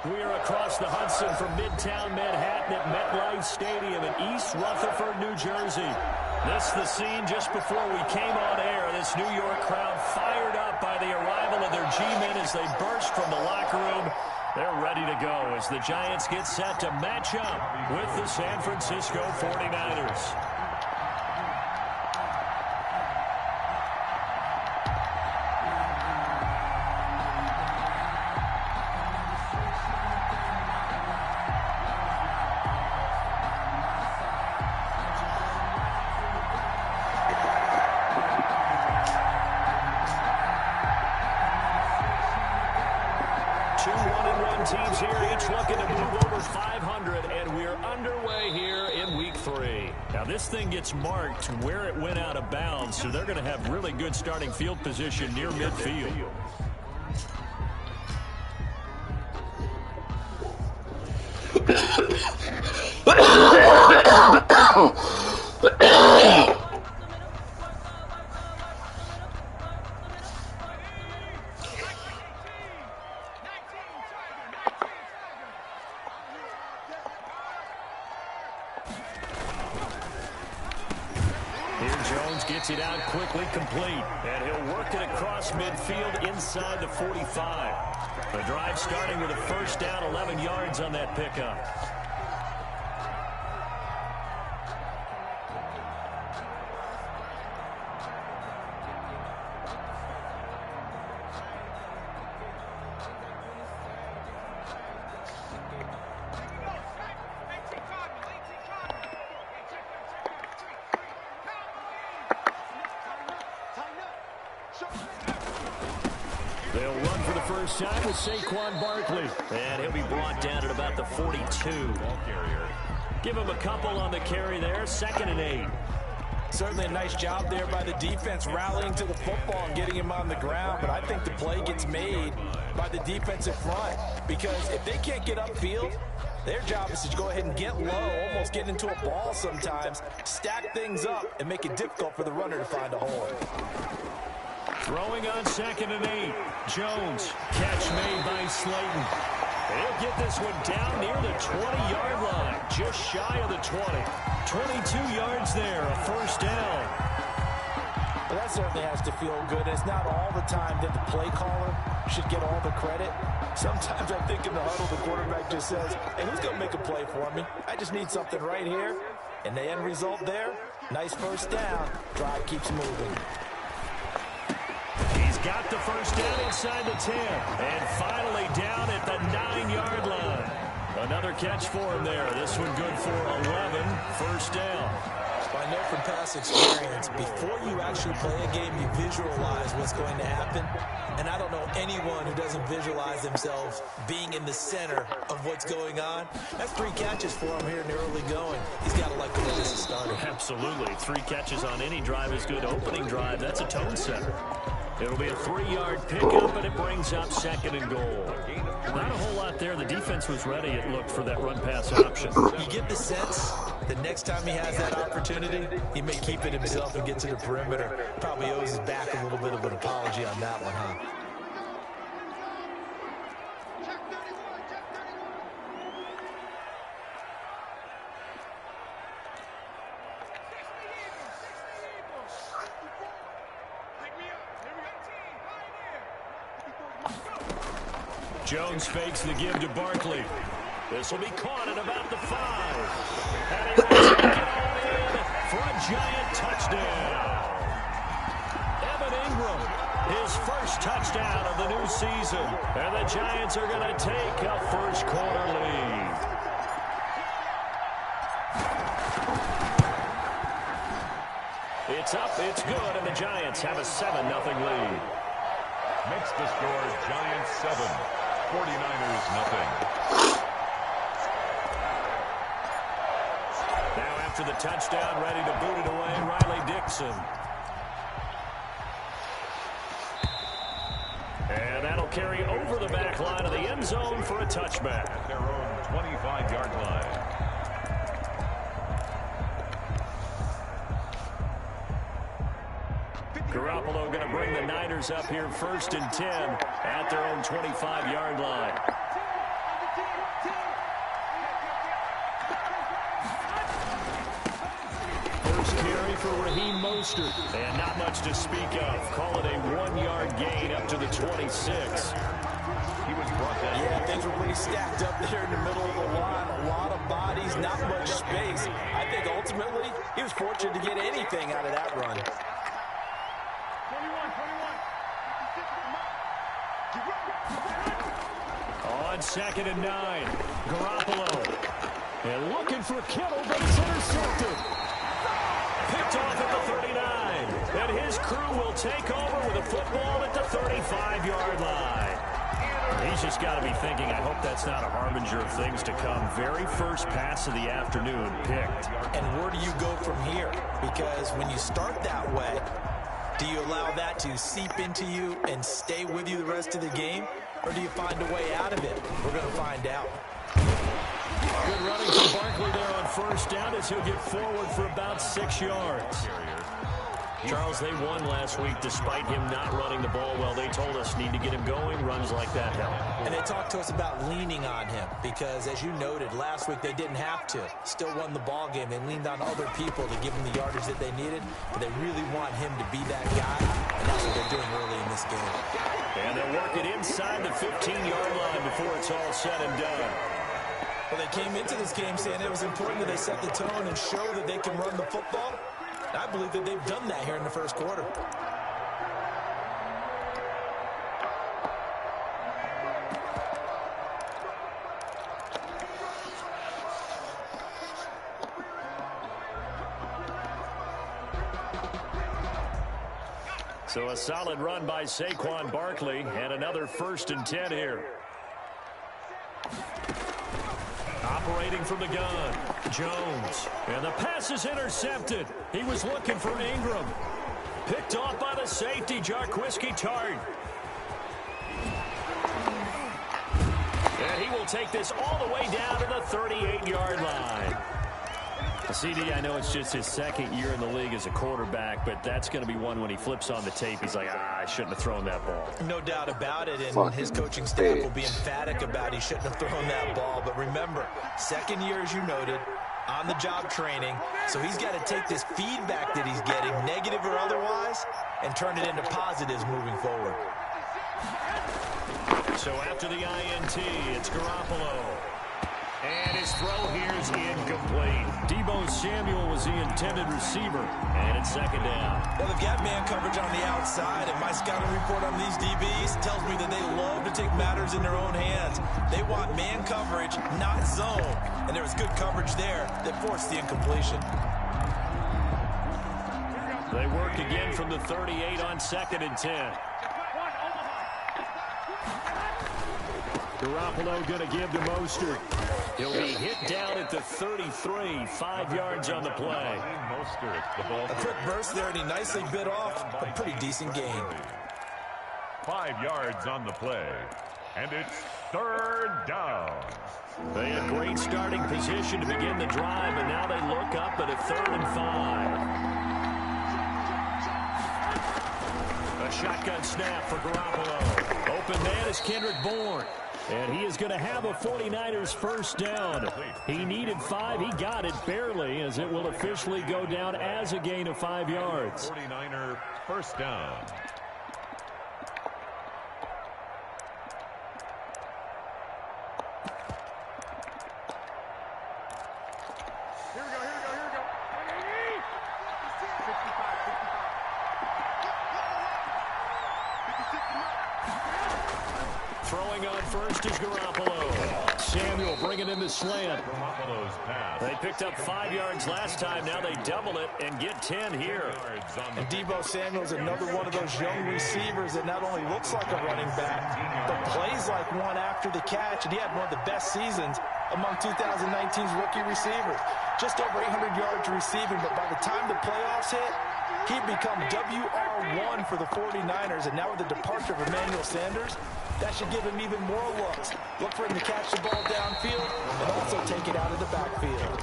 We are across the Hudson from Midtown Manhattan at MetLife Stadium in East Rutherford, New Jersey. This is the scene just before we came on air. This New York crowd fired up by the arrival of their G-men as they burst from the locker room. They're ready to go as the Giants get set to match up with the San Francisco 49ers. Teams here, each looking to move over 500, and we're underway here in Week 3. Now, this thing gets marked where it went out of bounds, so they're going to have really good starting field position near midfield. Gets it out quickly, complete, and he'll work it across midfield inside the 45. The drive starting with a first down, 11 yards on that pickup. They'll run for the first time with Saquon Barkley. And he'll be brought down at about the 42. Give him a couple on the carry there. 2nd and 8. Certainly a nice job there by the defense rallying to the football and getting him on the ground. But I think the play gets made by the defensive front. Because if they can't get upfield, their job is to go ahead and get low, almost get into a ball sometimes, stack things up, and make it difficult for the runner to find a hole. Throwing on 2nd and 8. Jones. Catch made by Slayton. He'll get this one down near the 20-yard line. Just shy of the 20. 22 yards there. A first down. Well, that certainly has to feel good. It's not all the time that the play caller should get all the credit. Sometimes I think in the huddle, the quarterback just says, hey, who's going to make a play for me? I just need something right here. And the end result there, nice first down. Drive keeps moving. He's got the first down inside the 10. And finally down at the 9-yard line. Another catch for him there. This one good for 11. First down. I know from past experience, before you actually play a game, you visualize what's going to happen. And I don't know anyone who doesn't visualize themselves being in the center of what's going on. That's 3 catches for him here in the early going. He's got to like the way this is starting. Absolutely. 3 catches on any drive is good. Opening drive, that's a tone setter. It'll be a 3-yard pickup, and it brings up 2nd and goal. Not a whole lot there. The defense was ready, it looked, for that run-pass option. You get the sense the next time he has that opportunity, he may keep it himself and get to the perimeter. Probably owes his back a little bit of an apology on that one, huh? Jones fakes the give to Barkley. This will be caught at about the 5. And he will take it all in for a giant touchdown. Evan Ingram, his first touchdown of the new season. And the Giants are going to take a first quarter lead. It's up, it's good, and the Giants have a 7-0 lead. Makes the score Giants 7, 49ers nothing. Now after the touchdown, ready to boot it away, Riley Dixon. And that'll carry over the back line of the end zone for a touchback. At their own 25-yard line. Garoppolo going to bring the Niners up here 1st and 10 at their own 25-yard line. First carry for Raheem Mostert. And not much to speak of. Call it a 1-yard gain up to the 26. He was brought down. Yeah, things were pretty stacked up there in the middle of the line. A lot of bodies, not much space. I think ultimately he was fortunate to get anything out of that run. On 2nd and 9, Garoppolo. And looking for Kittle, but it's intercepted. Picked off at the 39. And his crew will take over with a football at the 35-yard line. He's just got to be thinking, I hope that's not a harbinger of things to come. Very first pass of the afternoon picked. And where do you go from here? Because when you start that way, do you allow that to seep into you and stay with you the rest of the game? Or do you find a way out of it? We're going to find out. Good running from Barkley there on 1st down as he'll get forward for about 6 yards. Charles, they won last week despite him not running the ball well. They told us need to get him going. Runs like that help. And they talked to us about leaning on him because, as you noted, last week they didn't have to. Still won the ball game. They leaned on other people to give him the yardage that they needed. But they really want him to be that guy, and that's what they're doing early in this game. And they'll work it inside the 15-yard line before it's all said and done. Well, they came into this game saying it was important that they set the tone and show that they can run the football. I believe that they've done that here in the first quarter. So a solid run by Saquon Barkley and another 1st and 10 here. Operating from the gun, Jones. And the pass is intercepted. He was looking for Ingram. Picked off by the safety, Jarquiski Tart. And he will take this all the way down to the 38-yard line. CD, I know it's just his 2nd year in the league as a quarterback, but that's going to be one when he flips on the tape. He's like, I shouldn't have thrown that ball. No doubt about it, and his coaching staff will be emphatic about he shouldn't have thrown that ball. But remember, 2nd year, as you noted, on-the-job training, so he's got to take this feedback that he's getting, negative or otherwise, and turn it into positives moving forward. So after the INT, it's Garoppolo. And his throw here is incomplete. Deebo Samuel was the intended receiver. And it's 2nd down. Well, they've got man coverage on the outside, and my scouting report on these DBs tells me that they love to take matters in their own hands. They want man coverage, not zone. And there was good coverage there that forced the incompletion. They work again from the 38 on 2nd and 10. Garoppolo going to give to Mostert. He'll be hit down at the 33, 5 yards on the play. A quick burst there, and he nicely bit off a pretty decent gain. 5 yards on the play, and it's third down. They had great starting position to begin the drive, and now they look up at a 3rd and 5. A shotgun snap for Garoppolo. Open man is Kendrick Bourne. And he is going to have a 49ers first down. He needed 5. He got it barely, as it will officially go down as a gain of 5 yards. 49er first down. Throwing on first is Garoppolo. Samuel bringing in the slant. They picked up 5 yards last time. Now they double it and get 10 here. And Deebo Samuel's another one of those young receivers that not only looks like a running back, but plays like one after the catch. And he had one of the best seasons among 2019's rookie receivers. Just over 800 yards receiving, but by the time the playoffs hit, he'd become WR1 for the 49ers. And now with the departure of Emmanuel Sanders, that should give him even more looks. Look for him to catch the ball downfield and also take it out of the backfield.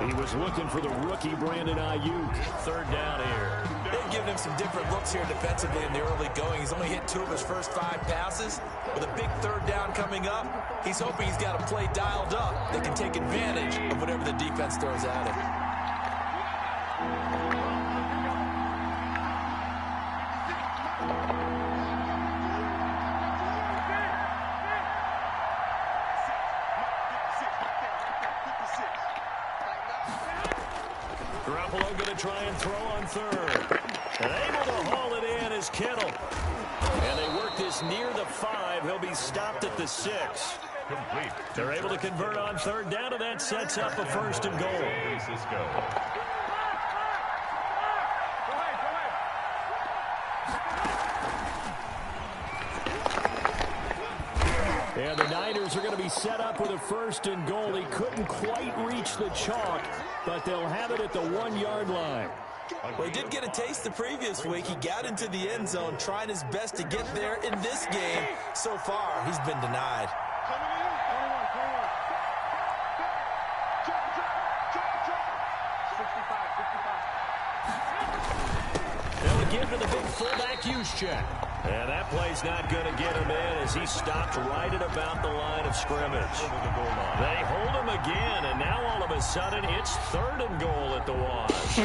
He was looking for the rookie Brandon Ayuk. 3rd down here. They've given him some different looks here defensively in the early going. He's only hit 2 of his first 5 passes. With a big 3rd down coming up, he's hoping he's got a play dialed up that can take advantage of whatever the defense throws at him. Garoppolo going to try and throw on 3rd. And able to haul it in is Kittle. And they work this near the 5. He'll be stopped at the 6. Complete. They're able to convert on 3rd down, and that sets up a 1st and goal. And the Niners are going to be set up with a 1st and goal. He couldn't quite reach the chalk, but they'll have it at the 1-yard line. Well, he did get a taste the previous week. He got into the end zone, trying his best to get there in this game. So far, he's been denied. They'll give to the big fullback Juszczyk. And that play's not going to get him in as he stopped right at about the line of scrimmage. They hold him again, and now all of a sudden it's 3rd and goal at the Wash.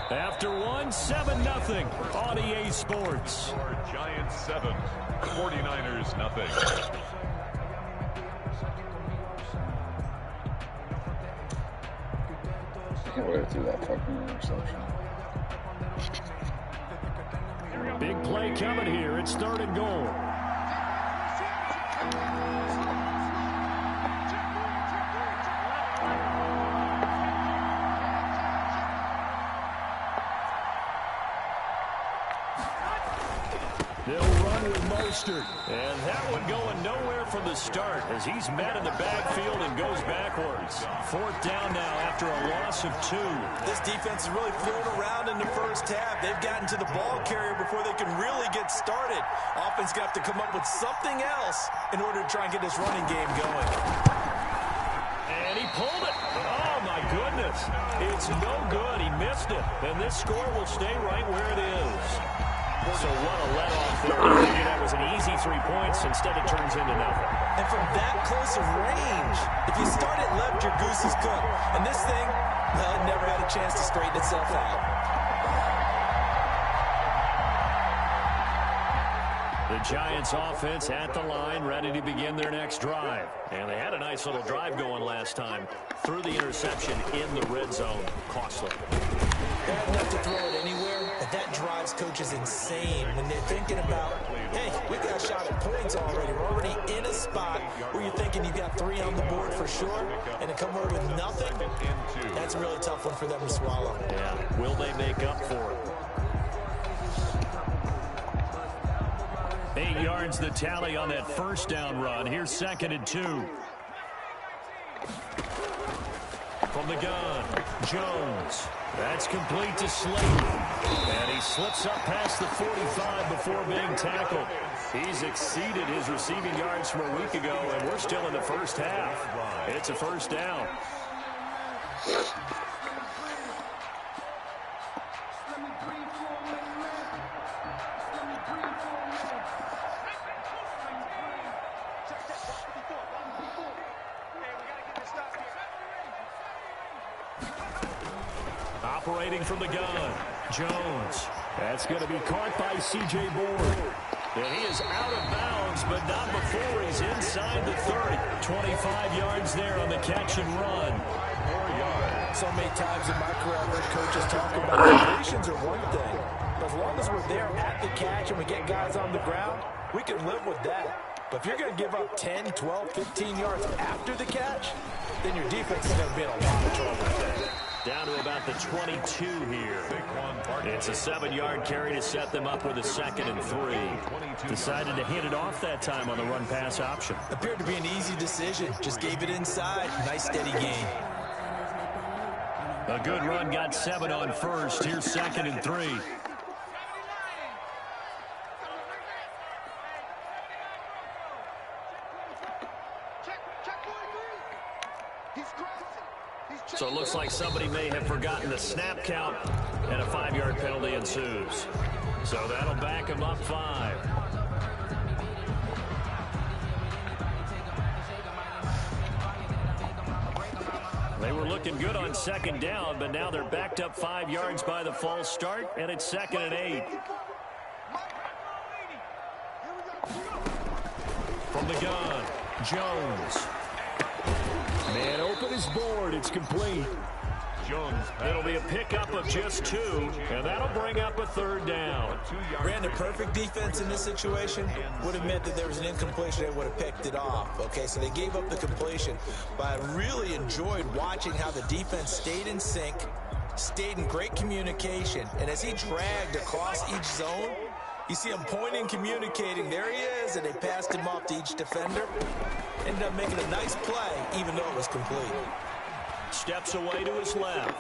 After 7-0 on EA Sports. Giants 7, 49ers nothing. Can't wait through that fucking interception. Big play coming here. It's 3rd and goal. They'll run with Mostert. And that one going nowhere from the start as he's met in the backfield and goes backwards. 4th down now after a loss of 2. This defense is really thrown around in the first half. They've gotten to the ball carrier before they can really get started. Offense got to come up with something else in order to try and get this running game going. And he pulled it. Oh, my goodness. It's no good. He missed it. And this score will stay right where it is. So what a let-off there. Maybe that was an easy 3 points. Instead, it turns into nothing. And from that close of range, if you start it left, your goose is cooked. And this thing, well, it never had a chance to straighten itself out. The Giants offense at the line, ready to begin their next drive. And they had a nice little drive going last time. Threw the interception in the red zone. Costly. They had enough to throw it anywhere, but that drives coaches insane when they're thinking about, hey, we got a shot at points already. We're already in a spot where you're thinking you've got 3 on the board for sure, and to come away with nothing, that's a really tough one for them to swallow. Yeah, will they make up for it? 8 yards the tally on that 1st down run. Here's 2nd and 2. From the gun, Jones. That's complete to Slayton. And he slips up past the 45 before being tackled. He's exceeded his receiving yards from a week ago, and we're still in the first half. It's a first down. Operating from the gun, Jones. That's going to be caught by C.J. Board. And he is out of bounds, but not before he's inside the 30. 25 yards there on the catch and run. So many times in my career, I've heard coaches talk about completions are one thing. But as long as we're there at the catch and we get guys on the ground, we can live with that. But if you're going to give up 10, 12, 15 yards after the catch, then your defense is going to be in a lot of trouble. Down to about the 22 here. It's a 7-yard carry to set them up with a 2nd and 3. Decided to hit it off that time on the run-pass option. Appeared to be an easy decision. Just gave it inside. Nice steady gain. A good run, got 7 on first. Here's 2nd and 3. So it looks like somebody may have forgotten the snap count, and a 5-yard penalty ensues. So that'll back him up 5. They were looking good on 2nd down, but now they're backed up 5 yards by the false start, and it's 2nd and 8. From the gun, Jones. Man open is Board. It's complete. Jones. It'll be a pickup of just 2, and that'll bring up a 3rd down. Brandon, perfect defense in this situation would have meant that there was an incompletion. They would have picked it off. Okay, so they gave up the completion. But I really enjoyed watching how the defense stayed in sync, stayed in great communication. And as he dragged across each zone, you see him pointing, communicating. There he is, and they passed him off to each defender. Ended up making a nice play, even though it was complete. Steps away to his left.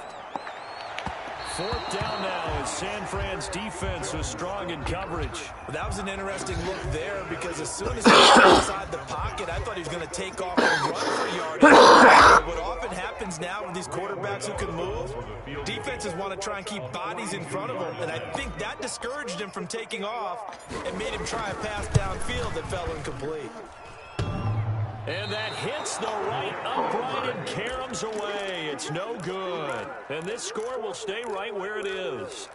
4th down now as San Fran's defense was strong in coverage. Well, that was an interesting look there because as soon as he got inside the pocket, I thought he was going to take off and run for yardage. What often happens now with these quarterbacks who can move, defenses want to try and keep bodies in front of them, and I think that discouraged him from taking off and made him try a pass downfield that fell incomplete. And that hits the right upright and caroms away. It's no good. And this score will stay right where it is.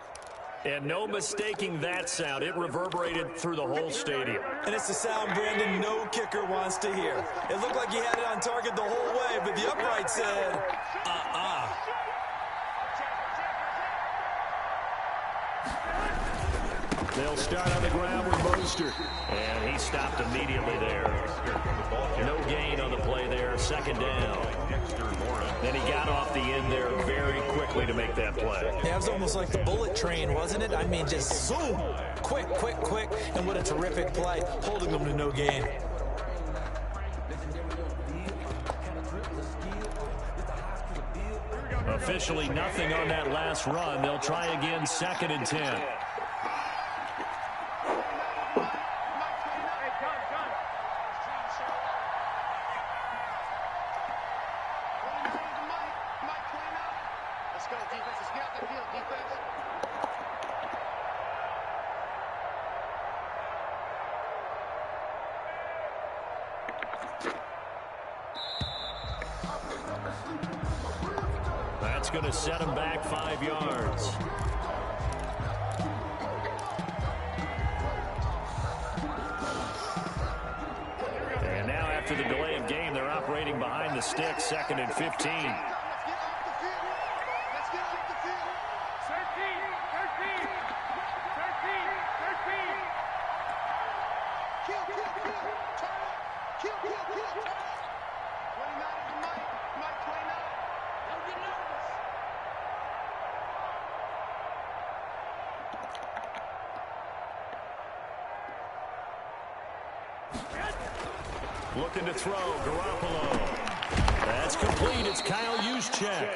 And no mistaking that sound. It reverberated through the whole stadium. And it's the sound, Brandon, no kicker wants to hear. It looked like he had it on target the whole way, but the upright said, They'll start on the ground with Mostert. And he stopped immediately there. No gain on the play there. 2nd down. Then he got off the end there very quickly to make that play. Yeah, it was almost like the bullet train, wasn't it? I mean, just zoom. Quick, quick, quick. And what a terrific play, holding them to no gain. Officially nothing on that last run. They'll try again 2nd and 10. That's going to set him back 5 yards. And now after the delay of game, they're operating behind the stick, 2nd and 15. Looking to throw, Garoppolo. That's complete. It's Kyle Juszczyk.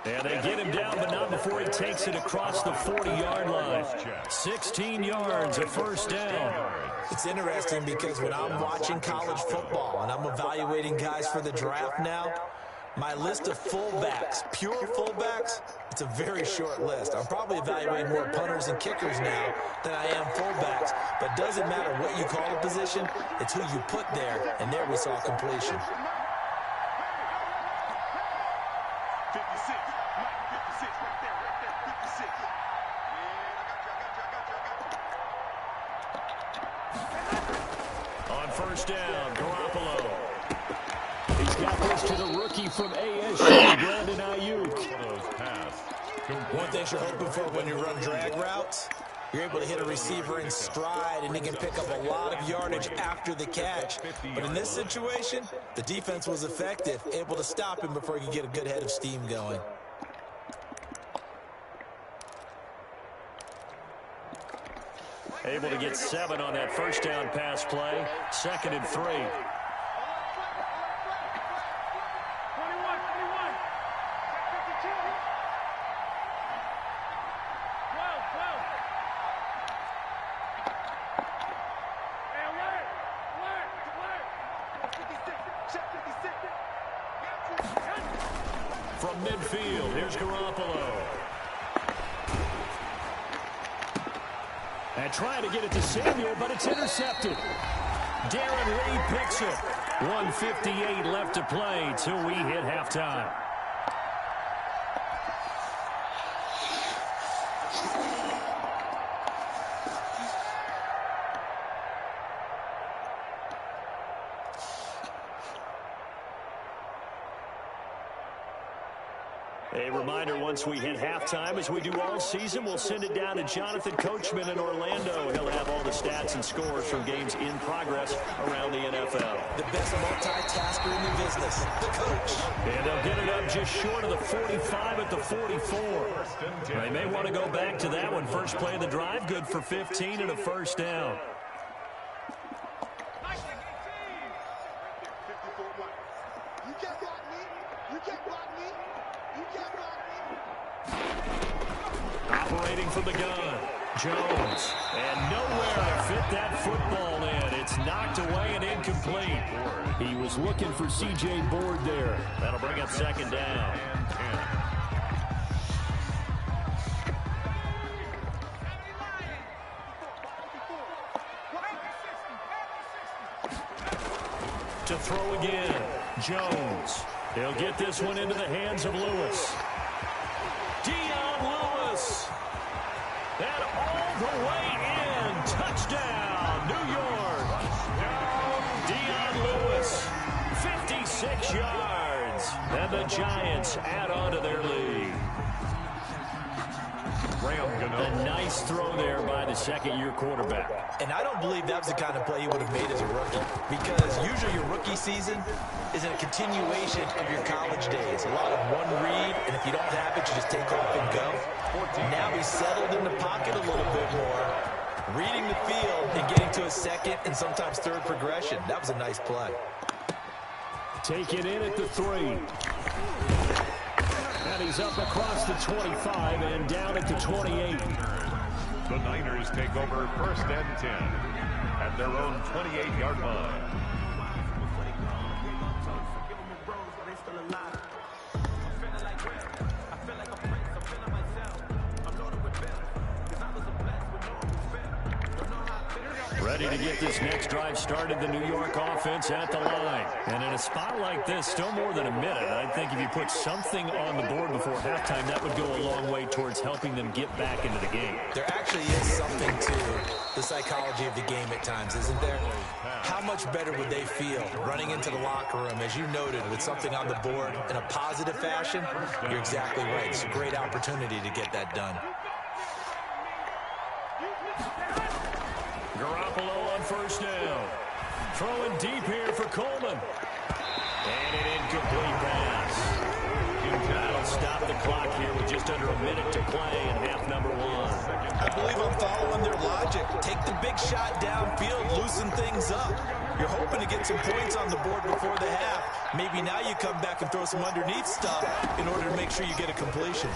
And they get him down, but not before he takes it across the 40-yard line. 16 yards, a first down. It's interesting because when I'm watching college football and I'm evaluating guys for the draft now, my list of fullbacks, pure fullbacks, it's a very short list. I'm probably evaluating more punters and kickers now than I am fullbacks. But it doesn't matter what you call a position, it's who you put there. And there we saw completion. On first down, Garoppolo. He's got this to the rookie from ASU, Brandon Ayuk. One thing you're hoping for when you run drag routes, you're able to hit a receiver in stride, and he can pick up a lot of yardage after the catch. But in this situation, the defense was effective, able to stop him before he could get a good head of steam going. Able to get 7 on that first down pass play. 2nd and 3. From midfield, here's Garoppolo. And trying to get it to Samuel, but it's intercepted. Darren Reed picks it. 1:58 left to play till we hit halftime. A reminder, once we hit halftime, as we do all season, we'll send it down to Jonathan Coachman in Orlando. He'll have all the stats and scores from games in progress around the NFL. The best multitasker in the business, the coach. And they'll get it up just short of the 45 at the 44. They may want to go back to that one. First play of the drive, good for 15 and a first down. Operating from the gun, Jones, and nowhere to fit that football in. It's knocked away and incomplete. He was looking for C.J. Board there. That'll bring up 2nd down. To throw again, Jones. He'll get this one into the hands of Lewis. Dion Lewis. And all the way in. Touchdown, New York. Dion Lewis, 56 yards. And the Giants add on to their lead. A nice throw there by the second-year quarterback. And I don't believe that was the kind of play he would have made as a rookie, because usually your rookie season is a continuation of your college days. A lot of one read, and if you don't have it, you just take off and go. Now he's settled in the pocket a little bit more, reading the field and getting to a second and sometimes third progression. That was a nice play. Take it in at the 3. And he's up across the 25 and down at the 28. The Niners take over 1st and 10 at their own 28-yard line. Ready to get this next drive started, the New York offense at the line. And in a spot like this, still more than a minute, I think if you put something on the board before halftime, that would go a long way towards helping them get back into the game. There actually is something to the psychology of the game at times, isn't there? How much better would they feel running into the locker room, as you noted, with something on the board in a positive fashion? You're exactly right. It's a great opportunity to get that done. Garoppolo on first down. Throwing deep here for Coleman. And an incomplete pass. That'll stop the clock here with just under a minute to play in half number 1. I believe I'm following their logic. Take the big shot downfield, loosen things up. You're hoping to get some points on the board before the half. Maybe now you come back and throw some underneath stuff in order to make sure you get a completion.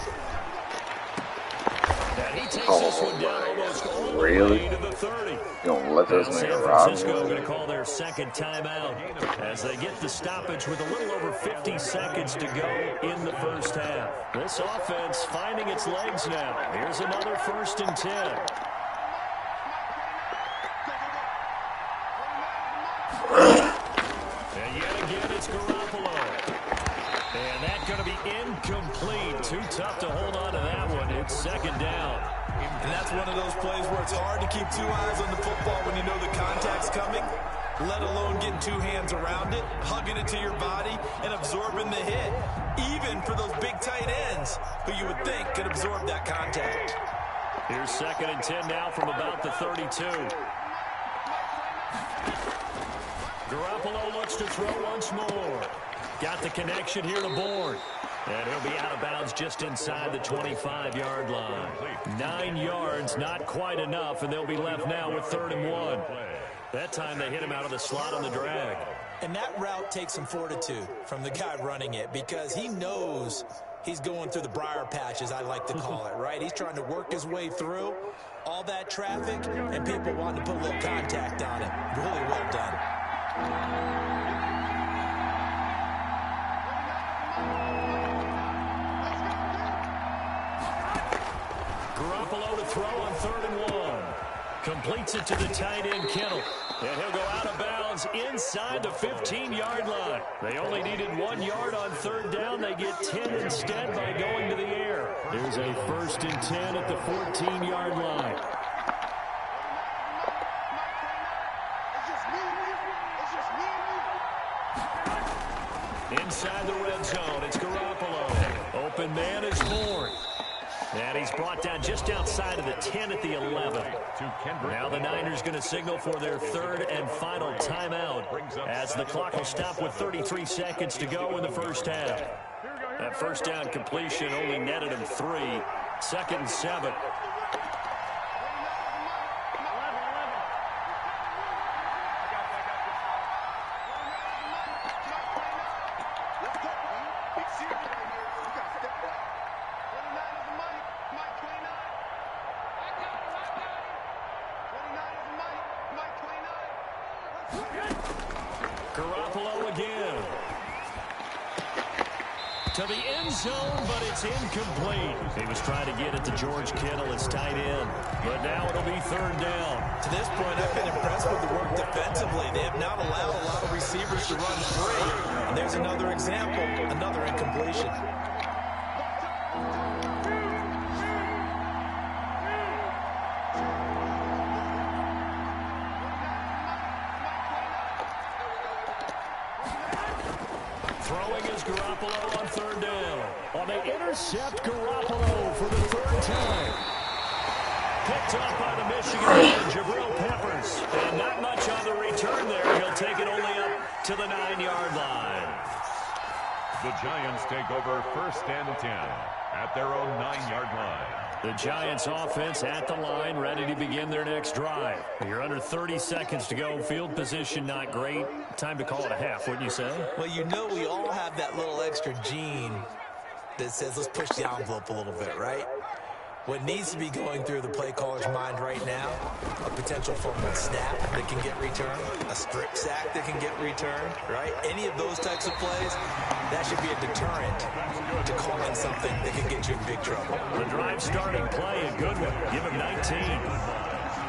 And he takes this one down almost all the way to the 30. You don't let this San nigga rob Francisco you. going to call their second timeout as they get the stoppage with a little over 50 seconds to go in the first half. This offense finding its legs now. Here's another 1st and 10. And yet again, it's Garoppolo. And that's going to be incomplete. Too tough to hold on to that one. It's 2nd down. And that's one of those plays where it's hard to keep 2 eyes on the football when you know the contact's coming, let alone getting 2 hands around it, hugging it to your body, and absorbing the hit, even for those big tight ends who you would think could absorb that contact. Here's 2nd and 10 now from about the 32. Garoppolo looks to throw once more. Got the connection here to Bourne. And he'll be out of bounds just inside the 25-yard line. 9 yards, not quite enough, and they'll be left now with 3rd and 1. That time they hit him out of the slot on the drag. And that route takes some fortitude from the guy running it because he knows he's going through the briar patch, as I like to call it, right? He's trying to work his way through all that traffic and people wanting to put a little contact on it. Really well done. Garoppolo to throw on 3rd and 1. Completes it to the tight end, Kittle. And he'll go out of bounds inside the 15-yard line. They only needed 1 yard on 3rd down. They get 10 instead by going to the air. There's a 1st and 10 at the 14-yard line. Inside the red zone, it's Garoppolo. Open man is Bourne. And he's brought down just outside of the 10 at the 11. Now the Niners going to signal for their 3rd and final timeout as the clock will stop with 33 seconds to go in the first half. That 1st down completion only netted him 3. 2nd and 7. Garoppolo again. To the end zone, but it's incomplete. He was trying to get it to George Kittle, his tight end. But now it'll be 3rd down. To this point, I've been impressed with the work defensively. They have not allowed a lot of receivers to run free. And there's another example, another incompletion. Throwing is Garoppolo on 3rd down. On the intercept, Garoppolo for the 3rd time. Picked up by the Michigan man, Jabril Peppers. And not much on the return there. He'll take it only up to the 9-yard line. The Giants take over 1st and 10 at their own 9-yard line. The Giants offense at the line, ready to begin their next drive. You're under 30 seconds to go. Field position not great. Time to call it a half, wouldn't you say? Well, you know we all have that little extra gene that says let's push the envelope a little bit, right? What needs to be going through the play caller's mind right now, a potential fumble snap that can get returned, a strip sack that can get returned, right? Any of those types of plays, that should be a deterrent to calling something that can get you in big trouble. The drive starting play, a good one. Give him 19.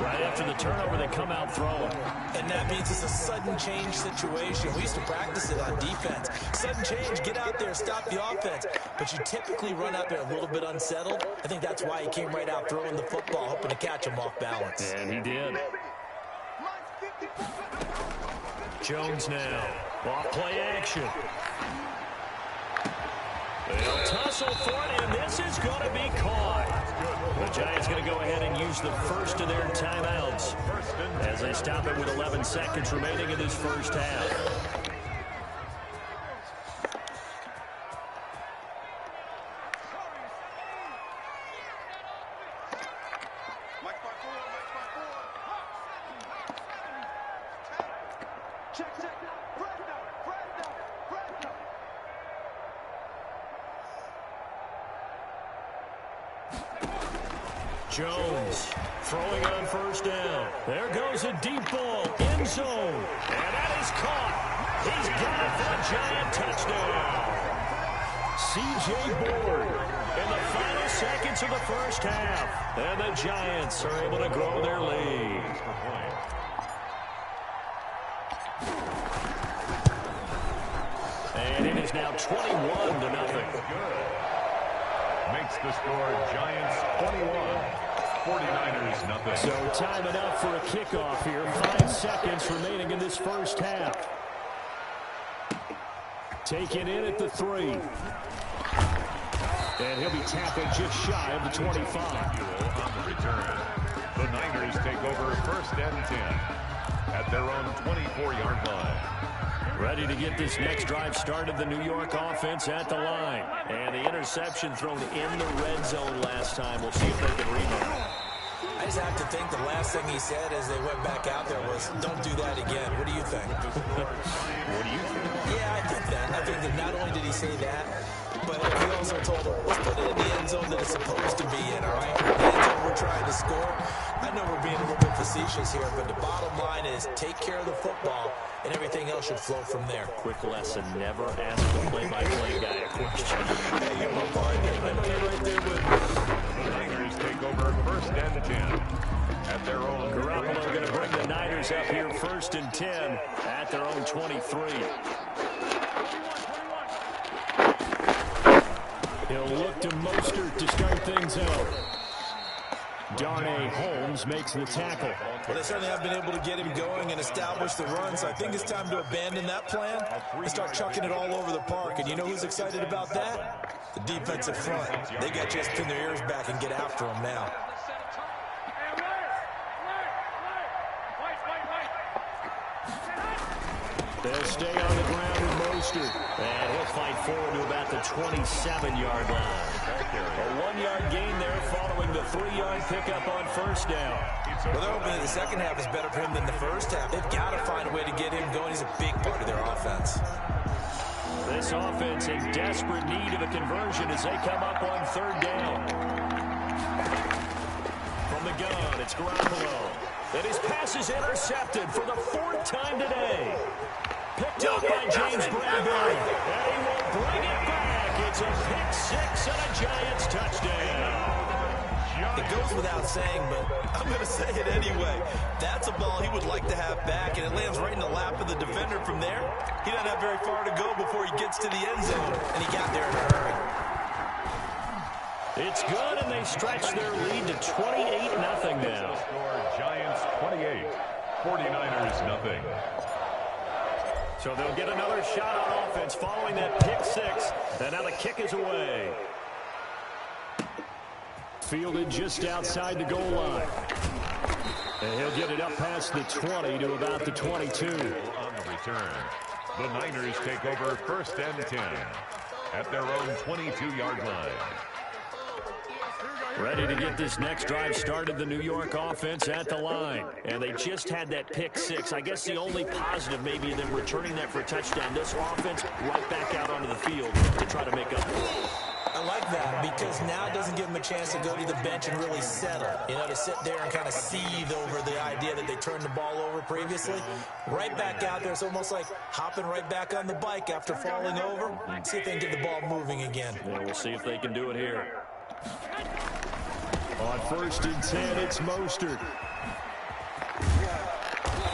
Right after the turnover, they come out throwing. And that means it's a sudden change situation. We used to practice it on defense. Sudden change, get out there, stop the offense. But you typically run out there a little bit unsettled. I think that's why he came right out throwing the football, hoping to catch him off balance. And he did. Jones now. Off play action. They'll tussle for it, and this is going to be caught. The Giants going to go ahead and use the first of their timeouts as they stop it with 11 seconds remaining in this first half. Jones throwing on first down. There goes a deep ball, end zone. And that is caught. He's got it for a Giant touchdown. C.J. Board in the final seconds of the first half. And the Giants are able to grow their lead. And it is now 21-0. Makes the score Giants 21, 49ers nothing. So time enough for a kickoff here. 5 seconds remaining in this first half. Taken in at the 3. And he'll be tackled just shy of the 25. On the return, the Niners take over first and 10 at their own 24-yard line. Ready to get this next drive started, the New York offense at the line. And the interception thrown in the red zone last time. We'll see if they can rebound. I just have to think the last thing he said as they went back out there was, don't do that again. What do you think? What do you think? Yeah, I think that. I think that not only did he say that, but he also told him, let's put it in the end zone that it's supposed to be in, all right? The end zone we're trying to score. I know we're being a little bit facetious here, but the bottom line is take care of the football, and everything else should flow from there. Quick lesson, never ask the play-by-play guy a question. Hey, you're my partner. I know you're right there with me. The Niners take over first and 10 at their own. Garoppolo going to bring the Niners up here first and 10 at their own 23. He'll look to Mostert to start things out. Darnay Holmes makes the tackle. Well, they certainly have been able to get him going and establish the run, so I think it's time to abandon that plan and start chucking it all over the park. And you know who's excited about that? The defensive front. They got to just pin their ears back and get after him now. They'll stay on the ground with Mostert. And he'll fight forward to about the 27-yard line. A 1-yard gain there following the 3-yard pickup on first down. Well, they're hoping that the second half is better for him than the first half. They've got to find a way to get him going. He's a big part of their offense. This offense in desperate need of a conversion as they come up on third down. From the gun, it's Garoppolo. And his pass is intercepted for the 4th time today. Picked up by James Bradbury. And he will bring it back. It's a pick 6 and a Giants touchdown. It goes without saying, but I'm going to say it anyway. That's a ball he would like to have back, and it lands right in the lap of the defender from there. He doesn't have very far to go before he gets to the end zone, and he got there in a hurry. It's good, and they stretch their lead to 28-0 now. Giants 28, 49ers nothing. So they'll get another shot on offense following that pick 6. And now the kick is away. Fielded just outside the goal line. And he'll get it up past the 20 to about the 22. On the return, the Niners take over first and 10 at their own 22-yard line. Ready to get this next drive started, the New York offense at the line. And they just had that pick 6. I guess the only positive maybe them returning that for a touchdown. This offense right back out onto the field to try to make up for it. I like that because now it doesn't give them a chance to go to the bench and really settle. You know, to sit there and kind of seethe over the idea that they turned the ball over previously. Right back out there. It's almost like hopping right back on the bike after falling over. See if they can get the ball moving again. Yeah, we'll see if they can do it here. On first and 10, it's Mostert.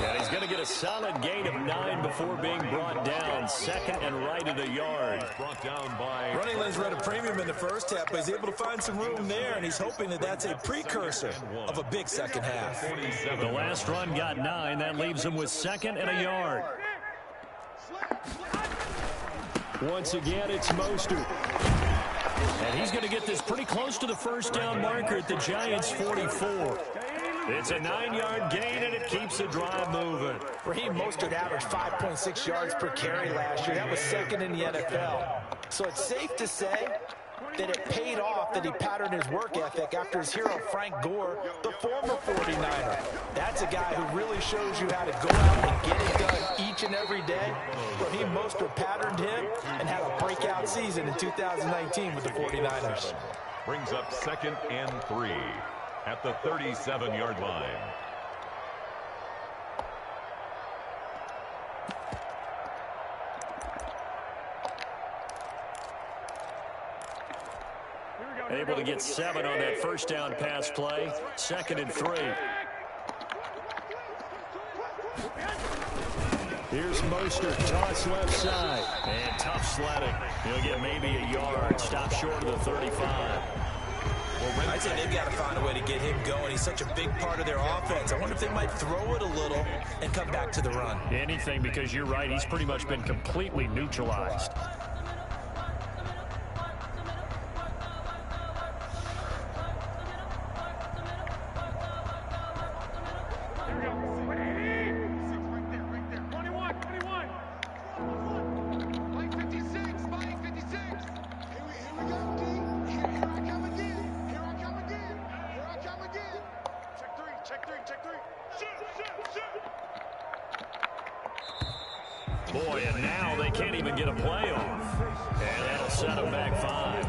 And he's going to get a solid gain of 9 before being brought down. Second and right at a yard. Brought down by... Running lanes were at a premium in the first half, but he's able to find some room there, and he's hoping that that's a precursor of a big second half. The last run got 9. That leaves him with 2nd and a yard. Once again, it's Mostert. And he's going to get this pretty close to the first down marker at the Giants' 44. It's a 9-yard gain, and it keeps the drive moving. Raheem Mostert averaged 5.6 yards per carry last year. That was 2nd in the NFL. So it's safe to say that it paid off that he patterned his work ethic after his hero, Frank Gore, the former 49er. That's a guy who really shows you how to go out and get it done each and every day. Raheem Mostert patterned him and had a breakout season in 2019 with the 49ers. Brings up 2nd and 3. at the 37-yard line. Able to get 7 on that first down pass play. 2nd and 3. Here's Mostert, toss left side. And tough sledding. He'll get maybe a yard. Stop short of the 35. Well, I'd say they've got to find a way to get him going. He's such a big part of their offense. I wonder if they might throw it a little and come back to the run. Anything, because you're right. He's pretty much been completely neutralized. Boy, and now they can't even get a play off. And that'll set them back 5.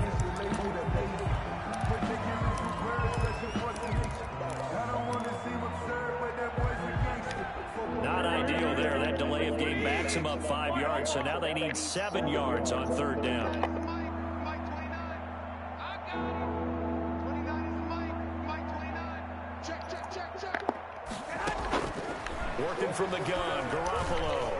Not ideal there. That delay of game backs them up 5 yards. So now they need 7 yards on 3rd down. Working from the gun, Garoppolo.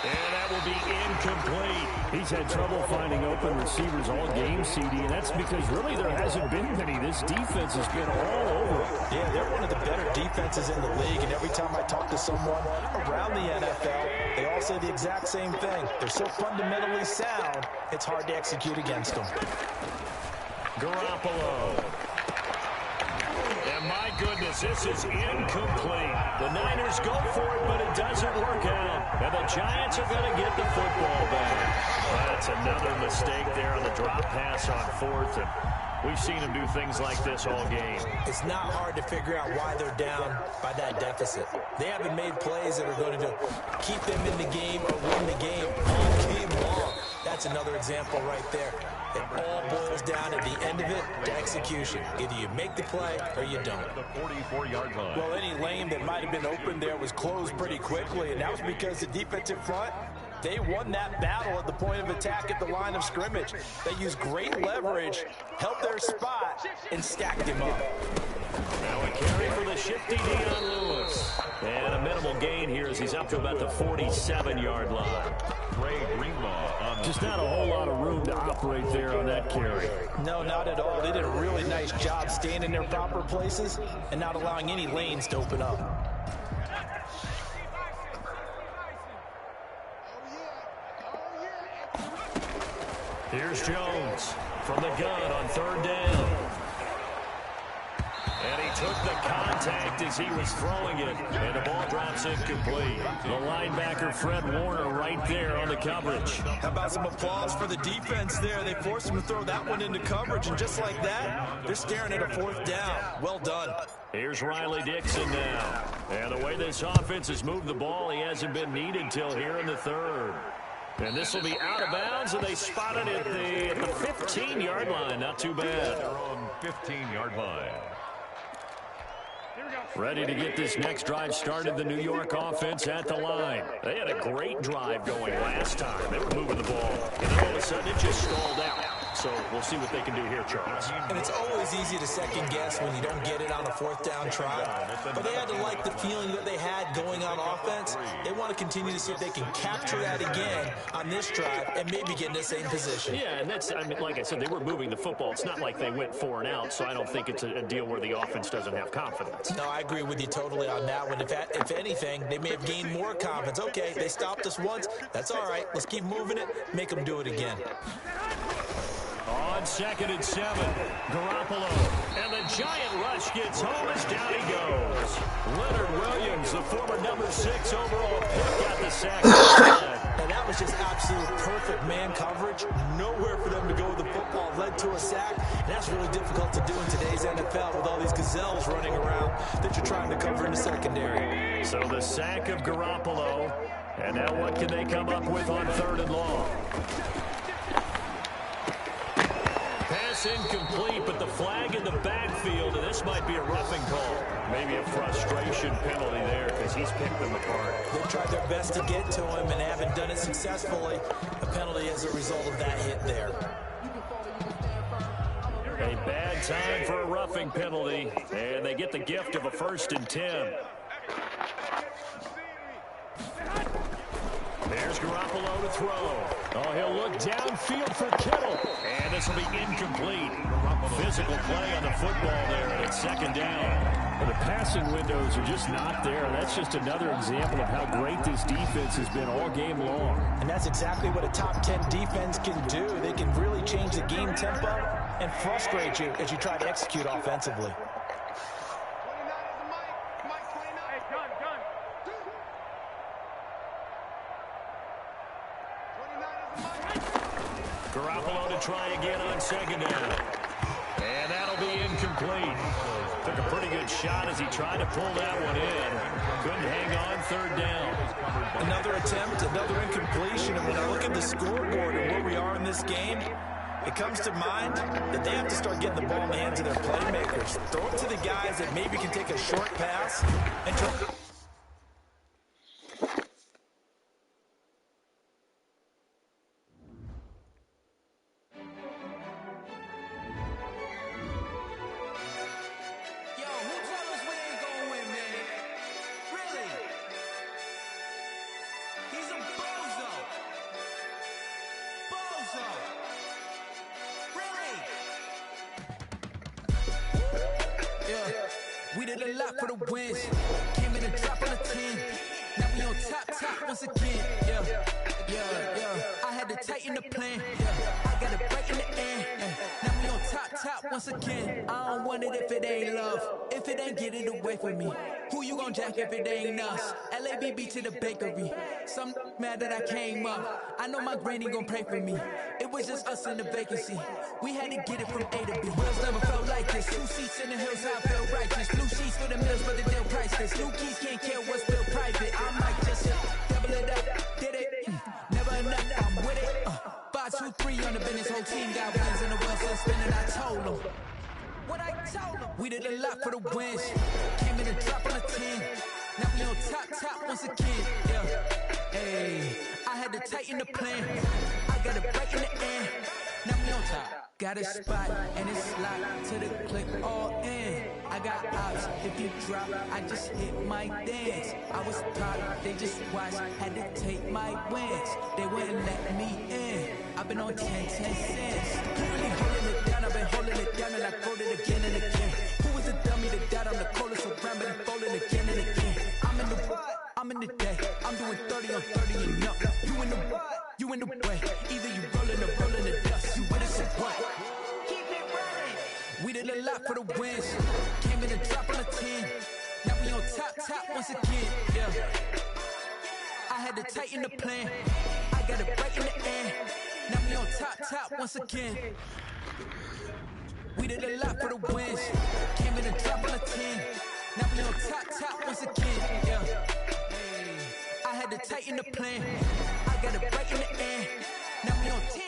And that will be incomplete. He's had trouble finding open receivers all game, CD, and that's because really there hasn't been many. This defense has been all over. Yeah, they're one of the better defenses in the league, and every time I talk to someone around the NFL, they all say the exact same thing. They're so fundamentally sound, it's hard to execute against them. Garoppolo. And my goodness, this is incomplete. The Niners go for it, but it doesn't work out. And the Giants are going to get the football back. That's another mistake there on the drop pass on 4th. And we've seen him do things like this all game. It's not hard to figure out why they're down by that deficit. They haven't made plays that are going to keep them in the game or win the game all game long. That's another example right there. It all boils down at the end of it to execution. Either you make the play or you don't. The 44-yard line. Well, any lane that might have been open there was closed pretty quickly, and that was because the defensive front, they won that battle at the point of attack at the line of scrimmage. They used great leverage, held their spot, and stacked him up. Now a carry for the shifty Dion Lewis. And a minimal gain here as he's up to about the 47-yard line. Dre Greenlaw on just not a whole lot of room to operate there on that carry. No, not at all. They did a really nice job staying in their proper places and not allowing any lanes to open up. Here's Jones from the gun on 3rd down. And he took the contact as he was throwing it. And the ball drops incomplete. The linebacker, Fred Warner, right there on the coverage. How about some applause for the defense there? They forced him to throw that one into coverage, and just like that, they're staring at a 4th down. Well done. Here's Riley Dixon now. And the way this offense has moved the ball, he hasn't been needed till here in the 3rd. And this will be out of bounds, and they spotted it at the 15-yard line. Not too bad. their own 15-yard line. Ready to get this next drive started, the New York offense at the line. They had a great drive going last time. They were moving the ball, and then all of a sudden it just stalled out. So we'll see what they can do here, Charles. And it's always easy to second guess when you don't get it on a 4th down try. But they had to like the feeling that they had going on offense. They want to continue to see if they can capture that again on this drive and maybe get in the same position. Yeah, and that's, I mean, like I said, they were moving the football. It's not like they went 4 and out, so I don't think it's a deal where the offense doesn't have confidence. No, I agree with you totally on that one. If anything, they may have gained more confidence. Okay, they stopped us once. That's all right. Let's keep moving it. Make them do it again. On 2nd and 7, Garoppolo. And the giant rush gets home as down he goes. Leonard Williams, the former number 6 overall pick, got the sack. And that was just absolute perfect man coverage. Nowhere for them to go with the football. Led to a sack. And that's really difficult to do in today's NFL with all these gazelles running around that you're trying to cover in the secondary. So the sack of Garoppolo. And now what can they come up with on 3rd and long? Pass pass incomplete, but the flag in the backfield, and this might be a roughing call. Maybe a frustration penalty there because he's picked them apart. They've tried their best to get to him and haven't done it successfully. A penalty as a result of that hit there. A bad time for a roughing penalty, and they get the gift of a 1st and 10. There's Garoppolo to throw. Oh, he'll look downfield for Kittle. And this will be incomplete. Physical play on the football there, and it's 2nd down. Well, the passing windows are just not there. That's just another example of how great this defense has been all game long. And that's exactly what a top 10 defense can do. They can really change the game tempo and frustrate you as you try to execute offensively. Garoppolo to try again on 2nd down. And that'll be incomplete. Took a pretty good shot as he tried to pull that one in. Couldn't hang on 3rd down. Another attempt, another incompletion. And when I look at the scoreboard and where we are in this game, it comes to mind that they have to start getting the ball in the hands of their playmakers. Throw it to the guys that maybe can take a short pass and try. We did a lot for the wins. Came in and drop on a 10. Now we on top once again. Yeah. I had to tighten the plan. I got it right in the end. Now we on top once again. I don't want it if it ain't love. If it ain't, get it away from me. Who you gon' jack if it ain't us? LABB to the bakery. Some mad that I came up. I know my granny gon' pray for me. It was just us in the vacancy. We had to get it from A to B. Wheels never felt like this. 2 seats in the hills, I feel righteous. Blue sheets for the mills, but the deal priceless. New keys can't care what's still private. I might just double it up, did it. Never enough, I'm with it. 5, 2, 3 on the business. Whole team got wins in the world, so spinning. I told them what I told them. We did a lot for the wins. Came in and drop on a 10. Now we on top once again. Hey, I had to tighten the plan. I got it right in the end. Now we on top. Got a spot and it's locked to the click all in. I got ops, if you drop, I just hit my dance. I was proud, they just watched, had to take my wins. They wouldn't let me in. I've been on 10 cents. Who really holding it down? I've been holding it down and I fold it again and again. Who was the dummy that died? I'm the coldest around, but I'm folding again and again. I'm in the day. I'm doing 30 on 30 and up. You in the way. Either you rolling or rolling the dust. You with us or what? Keep it running. We did a lot for the wins. Came in and drop on a 10. Now we on top once again. Yeah. I had to tighten the plan. I got it right in the end. Now we on top once again. We did a lot for the wins. Came in and drop on a 10. Now we on top once again. Yeah. I had to tighten the plan. I got it right in the end. Now we on 10.